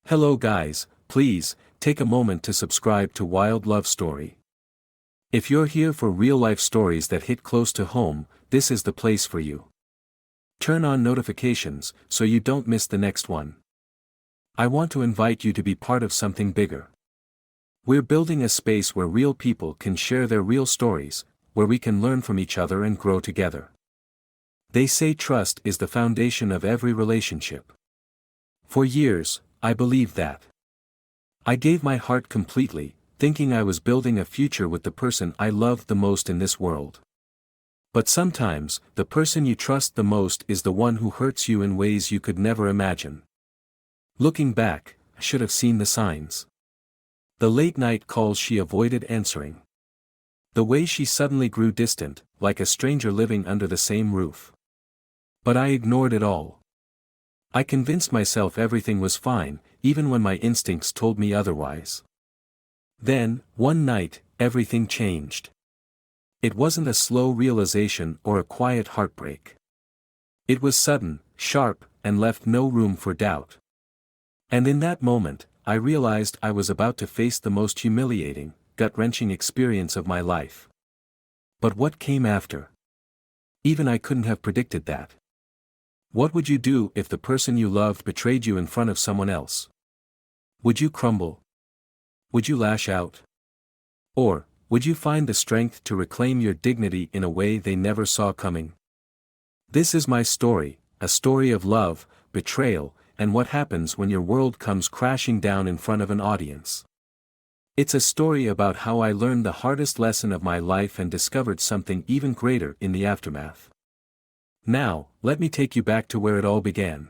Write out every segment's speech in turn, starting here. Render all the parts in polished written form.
Hello guys, please, take a moment to subscribe to Wild Love Story. If you're here for real-life stories that hit close to home, this is the place for you. Turn on notifications, so you don't miss the next one. I want to invite you to be part of something bigger. We're building a space where real people can share their real stories, where we can learn from each other and grow together. They say trust is the foundation of every relationship. For years, I believed that. I gave my heart completely, thinking I was building a future with the person I loved the most in this world. But sometimes, the person you trust the most is the one who hurts you in ways you could never imagine. Looking back, I should have seen the signs. The late-night calls she avoided answering. The way she suddenly grew distant, like a stranger living under the same roof. But I ignored it all. I convinced myself everything was fine, even when my instincts told me otherwise. Then, one night, everything changed. It wasn't a slow realization or a quiet heartbreak. It was sudden, sharp, and left no room for doubt. And in that moment, I realized I was about to face the most humiliating, gut-wrenching experience of my life. But what came after? Even I couldn't have predicted that. What would you do if the person you loved betrayed you in front of someone else? Would you crumble? Would you lash out? Or, would you find the strength to reclaim your dignity in a way they never saw coming? This is my story, a story of love, betrayal, and what happens when your world comes crashing down in front of an audience. It's a story about how I learned the hardest lesson of my life and discovered something even greater in the aftermath. Now, let me take you back to where it all began.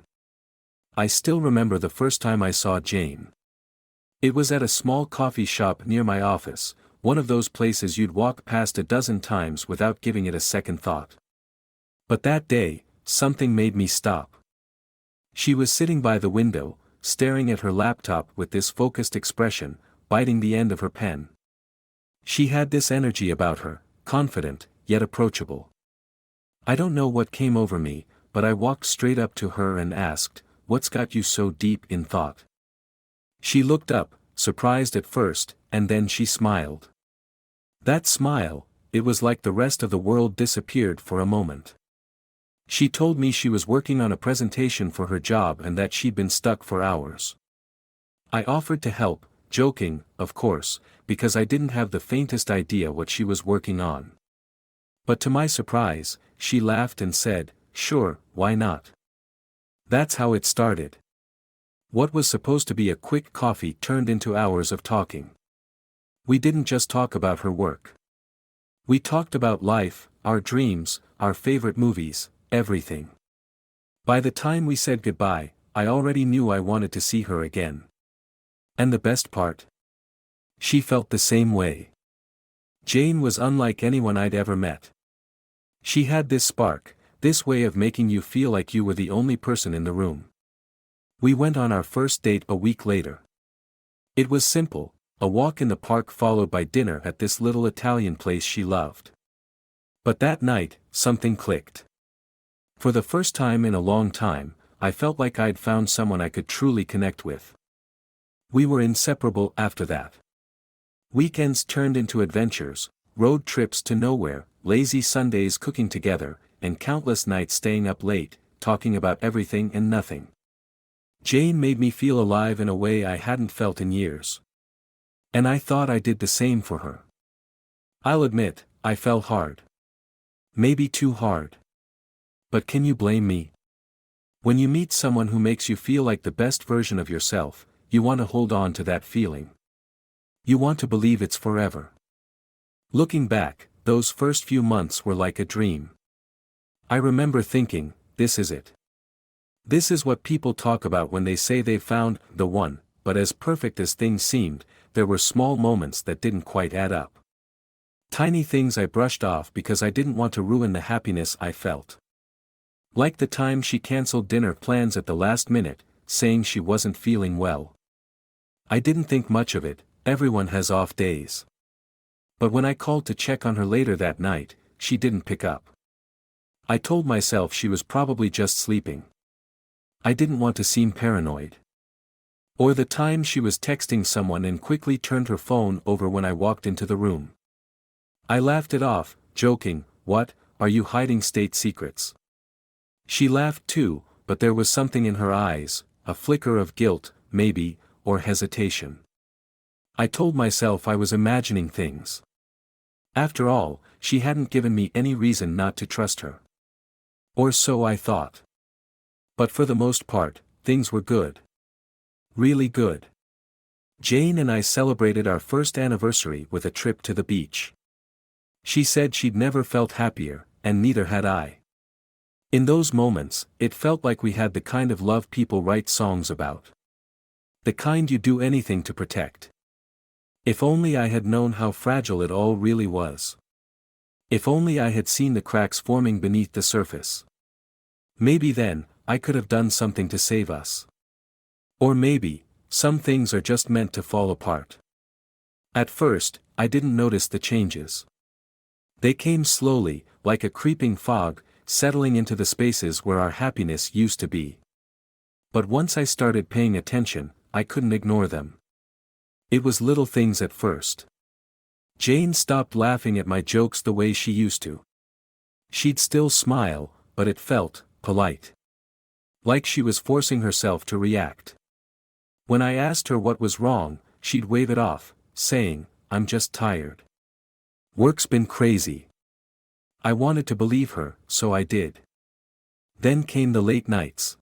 I still remember the first time I saw Jane. It was at a small coffee shop near my office, one of those places you'd walk past a dozen times without giving it a second thought. But that day, something made me stop. She was sitting by the window, staring at her laptop with this focused expression, biting the end of her pen. She had this energy about her, confident, yet approachable. I don't know what came over me, but I walked straight up to her and asked, "What's got you so deep in thought?" She looked up, surprised at first, and then she smiled. That smile, it was like the rest of the world disappeared for a moment. She told me she was working on a presentation for her job and that she'd been stuck for hours. I offered to help, joking, of course, because I didn't have the faintest idea what she was working on. But to my surprise, she laughed and said, "Sure, why not?" That's how it started. What was supposed to be a quick coffee turned into hours of talking. We didn't just talk about her work. We talked about life, our dreams, our favorite movies, everything. By the time we said goodbye, I already knew I wanted to see her again. And the best part? She felt the same way. Jane was unlike anyone I'd ever met. She had this spark, this way of making you feel like you were the only person in the room. We went on our first date a week later. It was simple, a walk in the park followed by dinner at this little Italian place she loved. But that night, something clicked. For the first time in a long time, I felt like I'd found someone I could truly connect with. We were inseparable after that. Weekends turned into adventures, road trips to nowhere, lazy Sundays cooking together, and countless nights staying up late, talking about everything and nothing. Jane made me feel alive in a way I hadn't felt in years. And I thought I did the same for her. I'll admit, I fell hard. Maybe too hard. But can you blame me? When you meet someone who makes you feel like the best version of yourself, you want to hold on to that feeling. You want to believe it's forever. Looking back, those first few months were like a dream. I remember thinking, this is it. This is what people talk about when they say they've found the one, but as perfect as things seemed, there were small moments that didn't quite add up. Tiny things I brushed off because I didn't want to ruin the happiness I felt. Like the time she canceled dinner plans at the last minute, saying she wasn't feeling well. I didn't think much of it, everyone has off days. But when I called to check on her later that night, she didn't pick up. I told myself she was probably just sleeping. I didn't want to seem paranoid. Or the time she was texting someone and quickly turned her phone over when I walked into the room. I laughed it off, joking, "What, are you hiding state secrets?" She laughed too, but there was something in her eyes, a flicker of guilt, maybe, or hesitation. I told myself I was imagining things. After all, she hadn't given me any reason not to trust her. Or so I thought. But for the most part, things were good. Really good. Jane and I celebrated our first anniversary with a trip to the beach. She said she'd never felt happier, and neither had I. In those moments, it felt like we had the kind of love people write songs about. The kind you do anything to protect. If only I had known how fragile it all really was. If only I had seen the cracks forming beneath the surface. Maybe then, I could have done something to save us. Or maybe, some things are just meant to fall apart. At first, I didn't notice the changes. They came slowly, like a creeping fog, settling into the spaces where our happiness used to be. But once I started paying attention, I couldn't ignore them. It was little things at first. Jane stopped laughing at my jokes the way she used to. She'd still smile, but it felt polite. Like she was forcing herself to react. When I asked her what was wrong, she'd wave it off, saying, "I'm just tired. Work's been crazy." I wanted to believe her, so I did. Then came the late nights.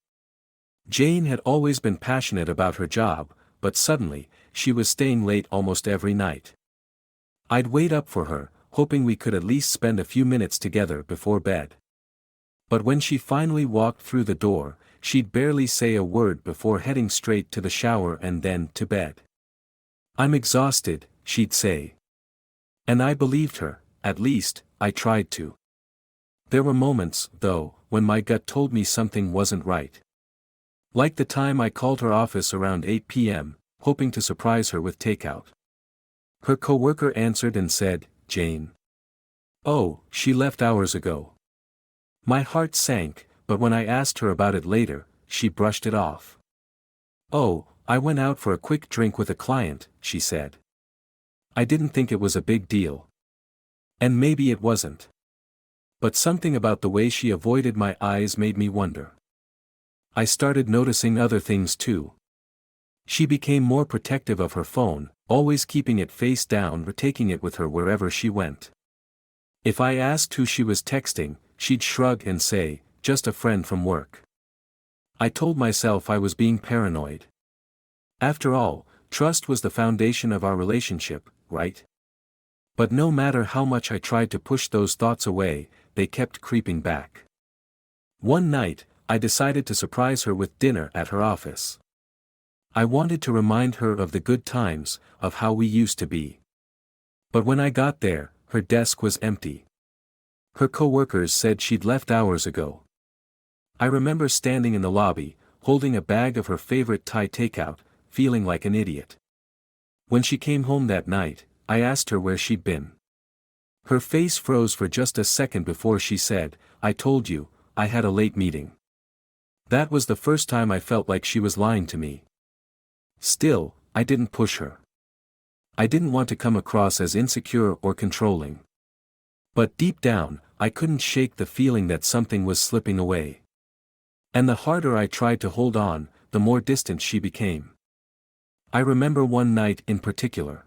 Jane had always been passionate about her job, but suddenly, she was staying late almost every night. I'd wait up for her, hoping we could at least spend a few minutes together before bed. But when she finally walked through the door, she'd barely say a word before heading straight to the shower and then to bed. "I'm exhausted," she'd say. And I believed her, at least, I tried to. There were moments, though, when my gut told me something wasn't right. Like the time I called her office around 8 p.m., hoping to surprise her with takeout. Her coworker answered and said, "Jane." "Oh, she left hours ago." My heart sank, but when I asked her about it later, she brushed it off. "Oh, I went out for a quick drink with a client," she said. I didn't think it was a big deal. And maybe it wasn't. But something about the way she avoided my eyes made me wonder. I started noticing other things too. She became more protective of her phone, always keeping it face down or taking it with her wherever she went. If I asked who she was texting, she'd shrug and say, "Just a friend from work." I told myself I was being paranoid. After all, trust was the foundation of our relationship, right? But no matter how much I tried to push those thoughts away, they kept creeping back. One night, I decided to surprise her with dinner at her office. I wanted to remind her of the good times, of how we used to be. But when I got there, her desk was empty. Her coworkers said she'd left hours ago. I remember standing in the lobby, holding a bag of her favorite Thai takeout, feeling like an idiot. When she came home that night, I asked her where she'd been. Her face froze for just a second before she said, "I told you, I had a late meeting." That was the first time I felt like she was lying to me. Still, I didn't push her. I didn't want to come across as insecure or controlling. But deep down, I couldn't shake the feeling that something was slipping away. And the harder I tried to hold on, the more distant she became. I remember one night in particular.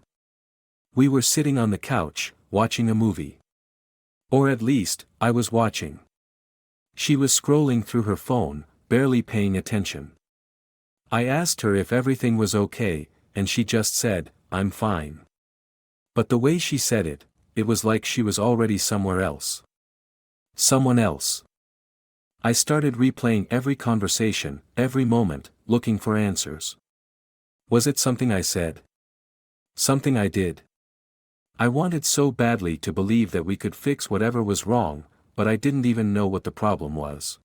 We were sitting on the couch, watching a movie. Or at least, I was watching. She was scrolling through her phone, barely paying attention. I asked her if everything was okay, and she just said, "I'm fine." But the way she said it, it was like she was already somewhere else. Someone else. I started replaying every conversation, every moment, looking for answers. Was it something I said? Something I did? I wanted so badly to believe that we could fix whatever was wrong, but I didn't even know what the problem was.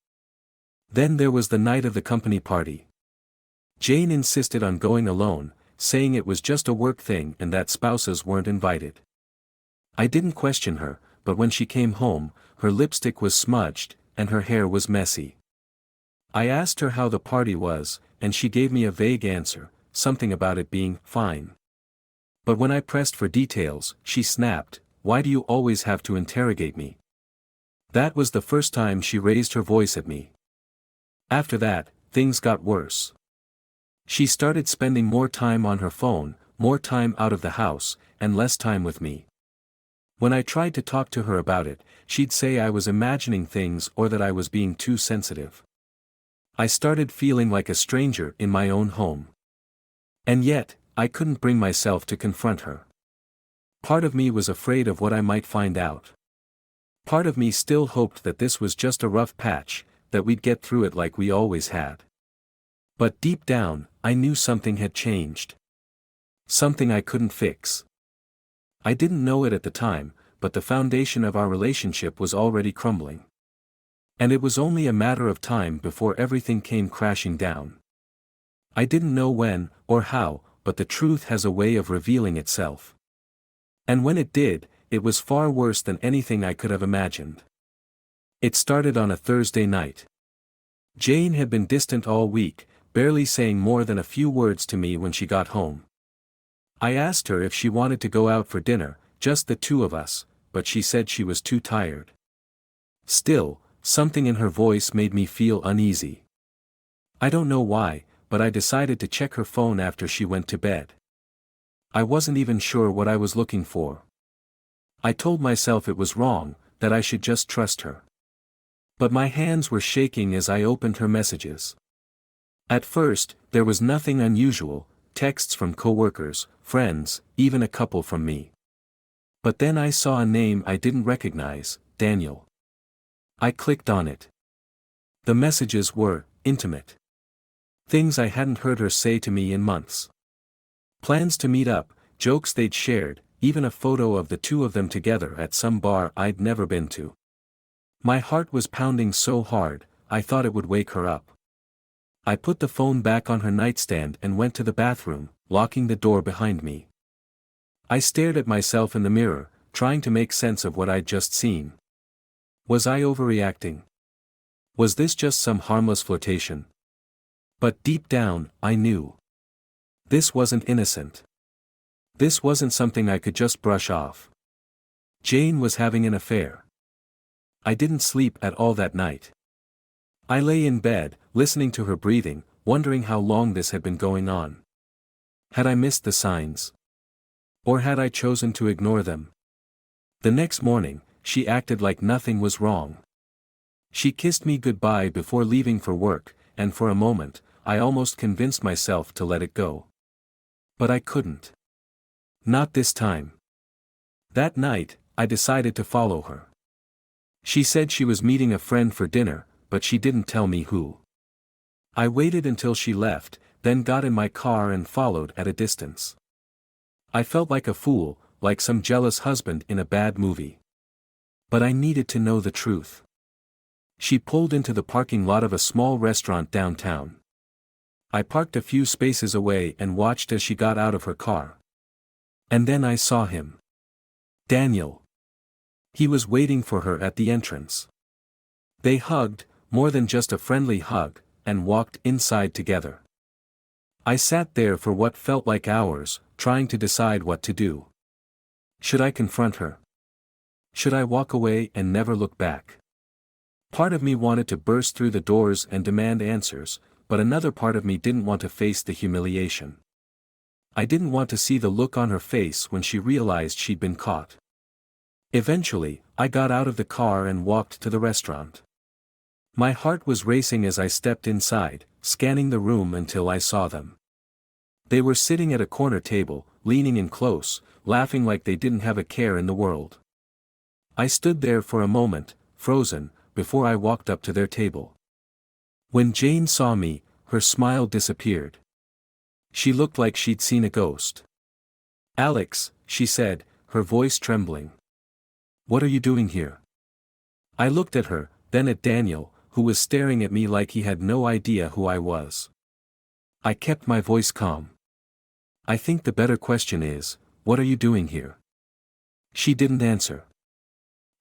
Then there was the night of the company party. Jane insisted on going alone, saying it was just a work thing and that spouses weren't invited. I didn't question her, but when she came home, her lipstick was smudged, and her hair was messy. I asked her how the party was, and she gave me a vague answer, something about it being fine. But when I pressed for details, she snapped, "Why do you always have to interrogate me?" That was the first time she raised her voice at me. After that, things got worse. She started spending more time on her phone, more time out of the house, and less time with me. When I tried to talk to her about it, she'd say I was imagining things or that I was being too sensitive. I started feeling like a stranger in my own home. And yet, I couldn't bring myself to confront her. Part of me was afraid of what I might find out. Part of me still hoped that this was just a rough patch, that we'd get through it like we always had. But deep down, I knew something had changed. Something I couldn't fix. I didn't know it at the time, but the foundation of our relationship was already crumbling. And it was only a matter of time before everything came crashing down. I didn't know when, or how, but the truth has a way of revealing itself. And when it did, it was far worse than anything I could have imagined. It started on a Thursday night. Jane had been distant all week, barely saying more than a few words to me when she got home. I asked her if she wanted to go out for dinner, just the two of us, but she said she was too tired. Still, something in her voice made me feel uneasy. I don't know why, but I decided to check her phone after she went to bed. I wasn't even sure what I was looking for. I told myself it was wrong, that I should just trust her. But my hands were shaking as I opened her messages. At first, there was nothing unusual, texts from coworkers, friends, even a couple from me. But then I saw a name I didn't recognize, Daniel. I clicked on it. The messages were intimate. Things I hadn't heard her say to me in months. Plans to meet up, jokes they'd shared, even a photo of the two of them together at some bar I'd never been to. My heart was pounding so hard, I thought it would wake her up. I put the phone back on her nightstand and went to the bathroom, locking the door behind me. I stared at myself in the mirror, trying to make sense of what I'd just seen. Was I overreacting? Was this just some harmless flirtation? But deep down, I knew. This wasn't innocent. This wasn't something I could just brush off. Jane was having an affair. I didn't sleep at all that night. I lay in bed, listening to her breathing, wondering how long this had been going on. Had I missed the signs? Or had I chosen to ignore them? The next morning, she acted like nothing was wrong. She kissed me goodbye before leaving for work, and for a moment, I almost convinced myself to let it go. But I couldn't. Not this time. That night, I decided to follow her. She said she was meeting a friend for dinner, but she didn't tell me who. I waited until she left, then got in my car and followed at a distance. I felt like a fool, like some jealous husband in a bad movie. But I needed to know the truth. She pulled into the parking lot of a small restaurant downtown. I parked a few spaces away and watched as she got out of her car. And then I saw him. Daniel. He was waiting for her at the entrance. They hugged, more than just a friendly hug, and walked inside together. I sat there for what felt like hours, trying to decide what to do. Should I confront her? Should I walk away and never look back? Part of me wanted to burst through the doors and demand answers, but another part of me didn't want to face the humiliation. I didn't want to see the look on her face when she realized she'd been caught. Eventually, I got out of the car and walked to the restaurant. My heart was racing as I stepped inside, scanning the room until I saw them. They were sitting at a corner table, leaning in close, laughing like they didn't have a care in the world. I stood there for a moment, frozen, before I walked up to their table. When Jane saw me, her smile disappeared. She looked like she'd seen a ghost. "Alex," she said, her voice trembling. "What are you doing here?" I looked at her, then at Daniel, who was staring at me like he had no idea who I was. I kept my voice calm. "I think the better question is, what are you doing here?" She didn't answer.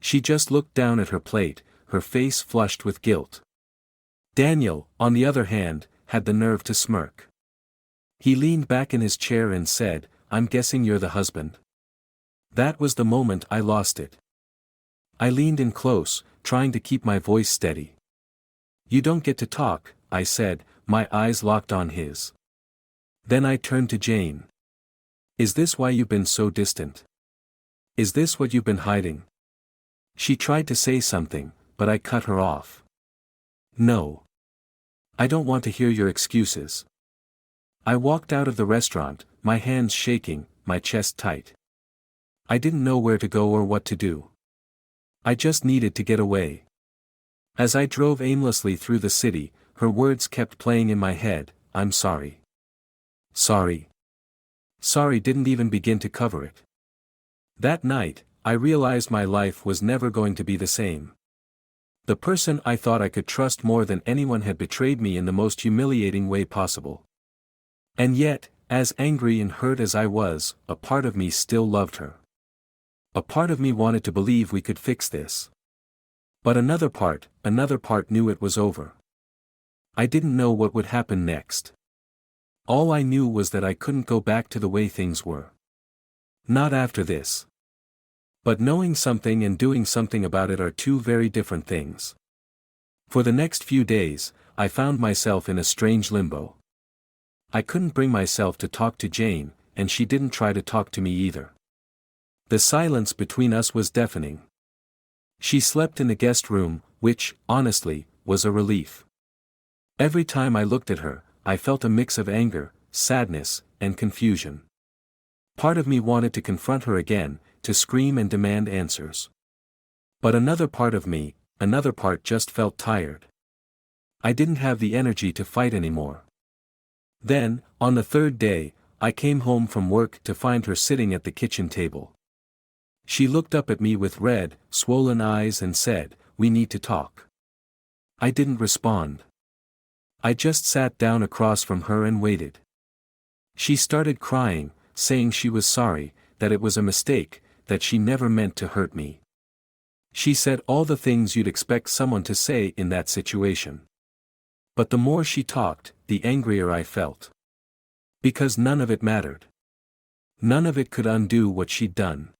She just looked down at her plate, her face flushed with guilt. Daniel, on the other hand, had the nerve to smirk. He leaned back in his chair and said, "I'm guessing you're the husband." That was the moment I lost it. I leaned in close, trying to keep my voice steady. "You don't get to talk," I said, my eyes locked on his. Then I turned to Jane. "Is this why you've been so distant? Is this what you've been hiding?" She tried to say something, but I cut her off. "No. I don't want to hear your excuses." I walked out of the restaurant, my hands shaking, my chest tight. I didn't know where to go or what to do. I just needed to get away. As I drove aimlessly through the city, her words kept playing in my head, "I'm sorry. Sorry. Sorry" didn't even begin to cover it. That night, I realized my life was never going to be the same. The person I thought I could trust more than anyone had betrayed me in the most humiliating way possible. And yet, as angry and hurt as I was, a part of me still loved her. A part of me wanted to believe we could fix this. But another part knew it was over. I didn't know what would happen next. All I knew was that I couldn't go back to the way things were. Not after this. But knowing something and doing something about it are two very different things. For the next few days, I found myself in a strange limbo. I couldn't bring myself to talk to Jane, and she didn't try to talk to me either. The silence between us was deafening. She slept in the guest room, which, honestly, was a relief. Every time I looked at her, I felt a mix of anger, sadness, and confusion. Part of me wanted to confront her again, to scream and demand answers. But another part just felt tired. I didn't have the energy to fight anymore. Then, on the third day, I came home from work to find her sitting at the kitchen table. She looked up at me with red, swollen eyes and said, "We need to talk." I didn't respond. I just sat down across from her and waited. She started crying, saying she was sorry, that it was a mistake, that she never meant to hurt me. She said all the things you'd expect someone to say in that situation. But the more she talked, the angrier I felt. Because none of it mattered. None of it could undo what she'd done.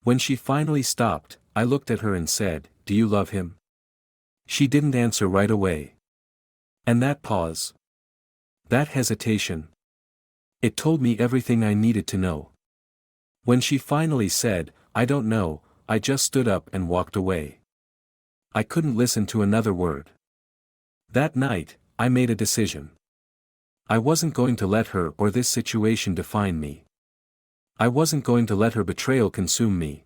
When she finally stopped, I looked at her and said, "Do you love him?" She didn't answer right away. And that pause, that hesitation, it told me everything I needed to know. When she finally said, "I don't know," I just stood up and walked away. I couldn't listen to another word. That night, I made a decision. I wasn't going to let her or this situation define me. I wasn't going to let her betrayal consume me.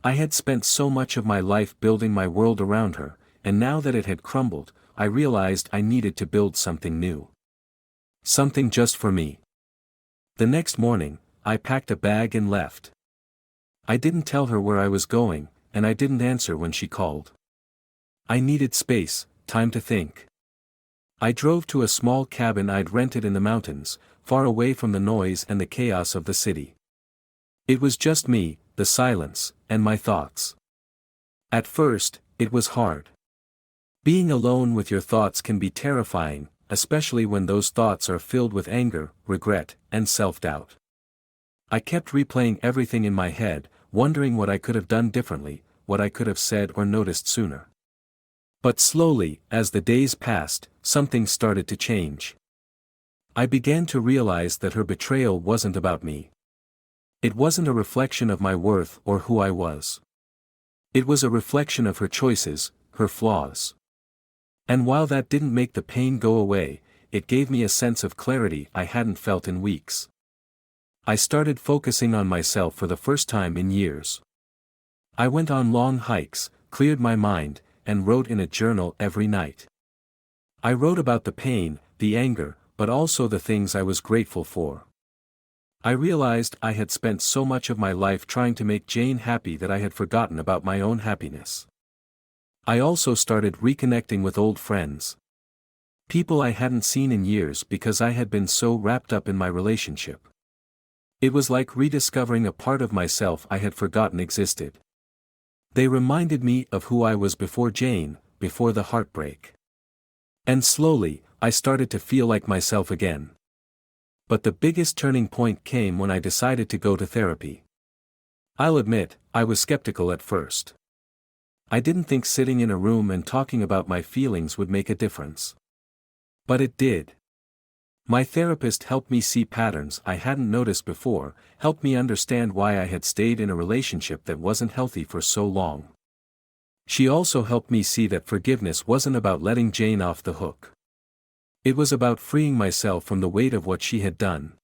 I had spent so much of my life building my world around her, and now that it had crumbled, I realized I needed to build something new. Something just for me. The next morning, I packed a bag and left. I didn't tell her where I was going, and I didn't answer when she called. I needed space, time to think. I drove to a small cabin I'd rented in the mountains, far away from the noise and the chaos of the city. It was just me, the silence, and my thoughts. At first, it was hard. Being alone with your thoughts can be terrifying, especially when those thoughts are filled with anger, regret, and self-doubt. I kept replaying everything in my head, wondering what I could have done differently, what I could have said or noticed sooner. But slowly, as the days passed, something started to change. I began to realize that her betrayal wasn't about me. It wasn't a reflection of my worth or who I was. It was a reflection of her choices, her flaws. And while that didn't make the pain go away, it gave me a sense of clarity I hadn't felt in weeks. I started focusing on myself for the first time in years. I went on long hikes, cleared my mind, and wrote in a journal every night. I wrote about the pain, the anger, but also the things I was grateful for. I realized I had spent so much of my life trying to make Jane happy that I had forgotten about my own happiness. I also started reconnecting with old friends. People I hadn't seen in years because I had been so wrapped up in my relationship. It was like rediscovering a part of myself I had forgotten existed. They reminded me of who I was before Jane, before the heartbreak. And slowly, I started to feel like myself again. But the biggest turning point came when I decided to go to therapy. I'll admit, I was skeptical at first. I didn't think sitting in a room and talking about my feelings would make a difference. But it did. My therapist helped me see patterns I hadn't noticed before, helped me understand why I had stayed in a relationship that wasn't healthy for so long. She also helped me see that forgiveness wasn't about letting Jane off the hook. It was about freeing myself from the weight of what she had done.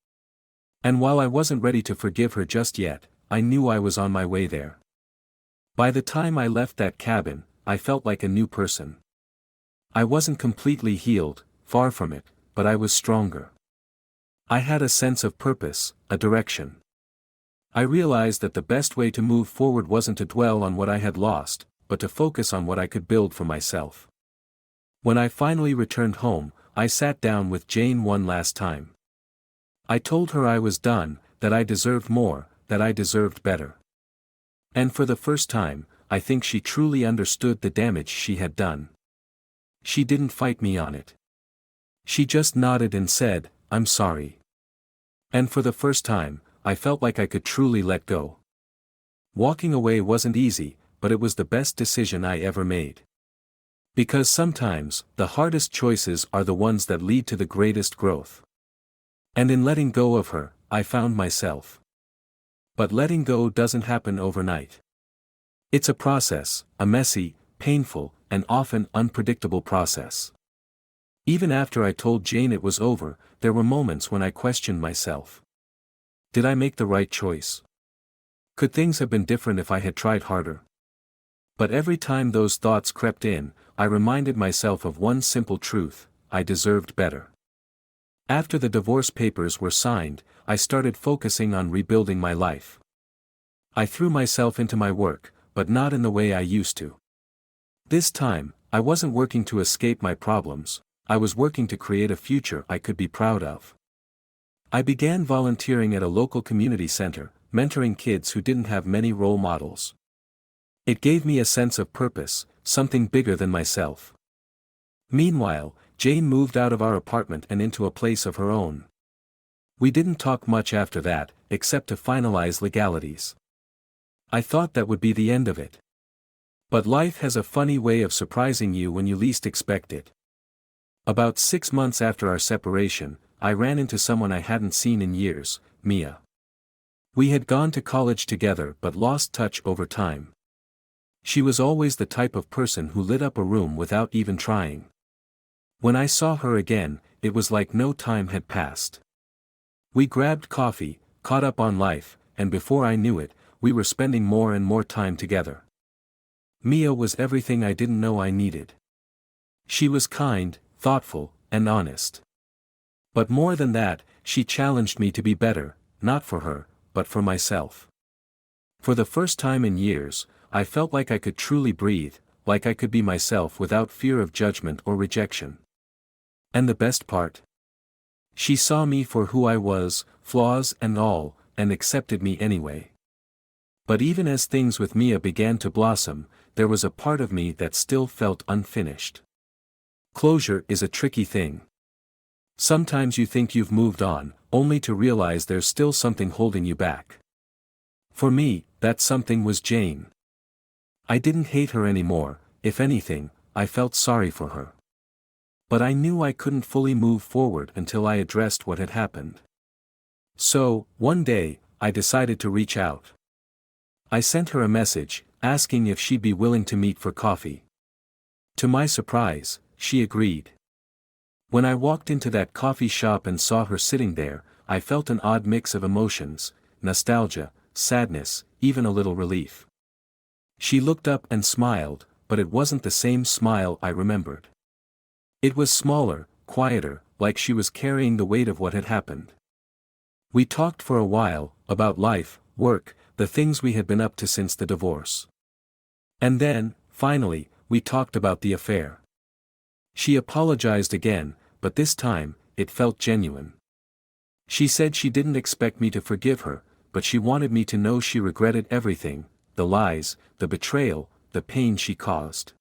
And while I wasn't ready to forgive her just yet, I knew I was on my way there. By the time I left that cabin, I felt like a new person. I wasn't completely healed, far from it, but I was stronger. I had a sense of purpose, a direction. I realized that the best way to move forward wasn't to dwell on what I had lost, but to focus on what I could build for myself. When I finally returned home, I sat down with Jane one last time. I told her I was done, that I deserved more, that I deserved better. And for the first time, I think she truly understood the damage she had done. She didn't fight me on it. She just nodded and said, "I'm sorry." And for the first time, I felt like I could truly let go. Walking away wasn't easy, but it was the best decision I ever made. Because sometimes, the hardest choices are the ones that lead to the greatest growth. And in letting go of her, I found myself. But letting go doesn't happen overnight. It's a process, a messy, painful, and often unpredictable process. Even after I told Jane it was over, there were moments when I questioned myself. Did I make the right choice? Could things have been different if I had tried harder? But every time those thoughts crept in, I reminded myself of one simple truth: I deserved better. After the divorce papers were signed, I started focusing on rebuilding my life. I threw myself into my work, but not in the way I used to. This time, I wasn't working to escape my problems, I was working to create a future I could be proud of. I began volunteering at a local community center, mentoring kids who didn't have many role models. It gave me a sense of purpose, something bigger than myself. Meanwhile, Jane moved out of our apartment and into a place of her own. We didn't talk much after that, except to finalize legalities. I thought that would be the end of it. But life has a funny way of surprising you when you least expect it. About 6 months after our separation, I ran into someone I hadn't seen in years, Mia. We had gone to college together but lost touch over time. She was always the type of person who lit up a room without even trying. When I saw her again, it was like no time had passed. We grabbed coffee, caught up on life, and before I knew it, we were spending more and more time together. Mia was everything I didn't know I needed. She was kind, thoughtful, and honest. But more than that, she challenged me to be better, not for her, but for myself. For the first time in years, I felt like I could truly breathe, like I could be myself without fear of judgment or rejection. And the best part? She saw me for who I was, flaws and all, and accepted me anyway. But even as things with Mia began to blossom, there was a part of me that still felt unfinished. Closure is a tricky thing. Sometimes you think you've moved on, only to realize there's still something holding you back. For me, that something was Jane. I didn't hate her anymore, if anything, I felt sorry for her. But I knew I couldn't fully move forward until I addressed what had happened. So, one day, I decided to reach out. I sent her a message, asking if she'd be willing to meet for coffee. To my surprise, she agreed. When I walked into that coffee shop and saw her sitting there, I felt an odd mix of emotions: nostalgia, sadness, even a little relief. She looked up and smiled, but it wasn't the same smile I remembered. It was smaller, quieter, like she was carrying the weight of what had happened. We talked for a while, about life, work, the things we had been up to since the divorce. And then, finally, we talked about the affair. She apologized again, but this time, it felt genuine. She said she didn't expect me to forgive her, but she wanted me to know she regretted everything: the lies, the betrayal, the pain she caused.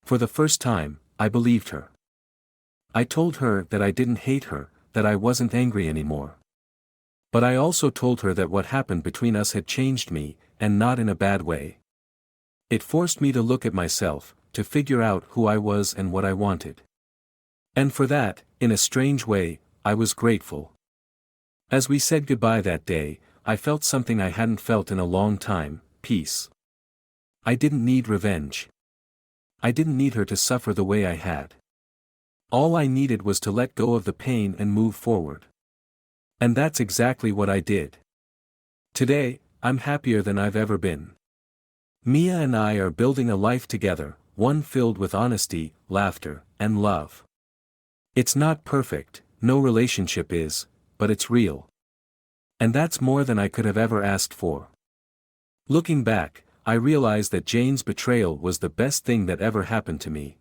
For the first time, I believed her. I told her that I didn't hate her, that I wasn't angry anymore. But I also told her that what happened between us had changed me, and not in a bad way. It forced me to look at myself, to figure out who I was and what I wanted. And for that, in a strange way, I was grateful. As we said goodbye that day, I felt something I hadn't felt in a long time: peace. I didn't need revenge. I didn't need her to suffer the way I had. All I needed was to let go of the pain and move forward. And that's exactly what I did. Today, I'm happier than I've ever been. Mia and I are building a life together, one filled with honesty, laughter, and love. It's not perfect, no relationship is, but it's real. And that's more than I could have ever asked for. Looking back, I realize that Jane's betrayal was the best thing that ever happened to me.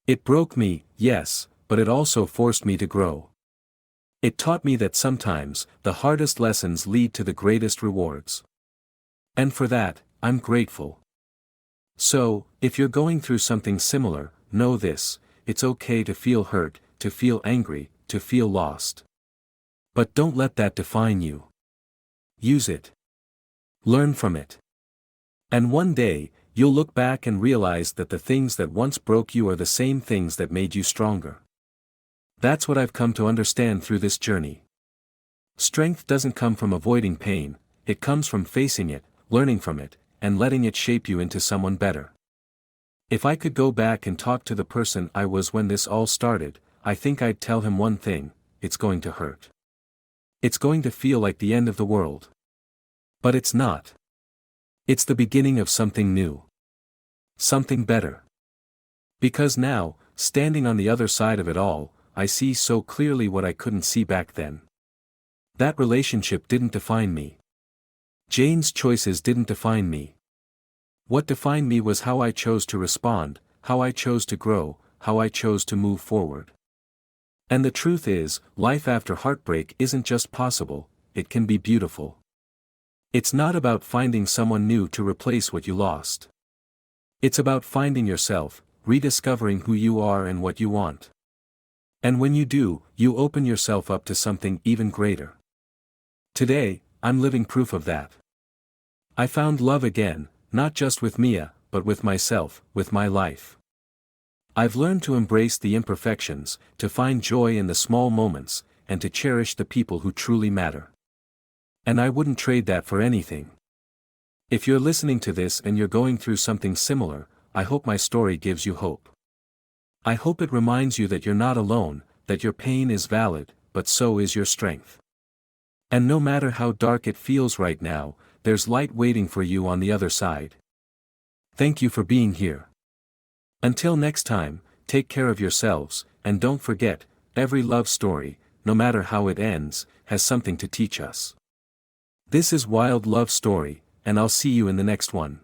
It broke me, yes, but it also forced me to grow. It taught me that sometimes, the hardest lessons lead to the greatest rewards. And for that, I'm grateful. So, if you're going through something similar, know this: it's okay to feel hurt, to feel angry, to feel lost. But don't let that define you. Use it. Learn from it. And one day, you'll look back and realize that the things that once broke you are the same things that made you stronger. That's what I've come to understand through this journey. Strength doesn't come from avoiding pain, it comes from facing it, learning from it, and letting it shape you into someone better. If I could go back and talk to the person I was when this all started, I think I'd tell him one thing: it's going to hurt. It's going to feel like the end of the world. But it's not. It's the beginning of something new. Something better. Because now, standing on the other side of it all, I see so clearly what I couldn't see back then. That relationship didn't define me. Jane's choices didn't define me. What defined me was how I chose to respond, how I chose to grow, how I chose to move forward. And the truth is, life after heartbreak isn't just possible, it can be beautiful. It's not about finding someone new to replace what you lost. It's about finding yourself, rediscovering who you are and what you want. And when you do, you open yourself up to something even greater. Today, I'm living proof of that. I found love again, not just with Mia, but with myself, with my life. I've learned to embrace the imperfections, to find joy in the small moments, and to cherish the people who truly matter. And I wouldn't trade that for anything. If you're listening to this and you're going through something similar, I hope my story gives you hope. I hope it reminds you that you're not alone, that your pain is valid, but so is your strength. And no matter how dark it feels right now, there's light waiting for you on the other side. Thank you for being here. Until next time, take care of yourselves, and don't forget, every love story, no matter how it ends, has something to teach us. This is Wild Love Story, and I'll see you in the next one.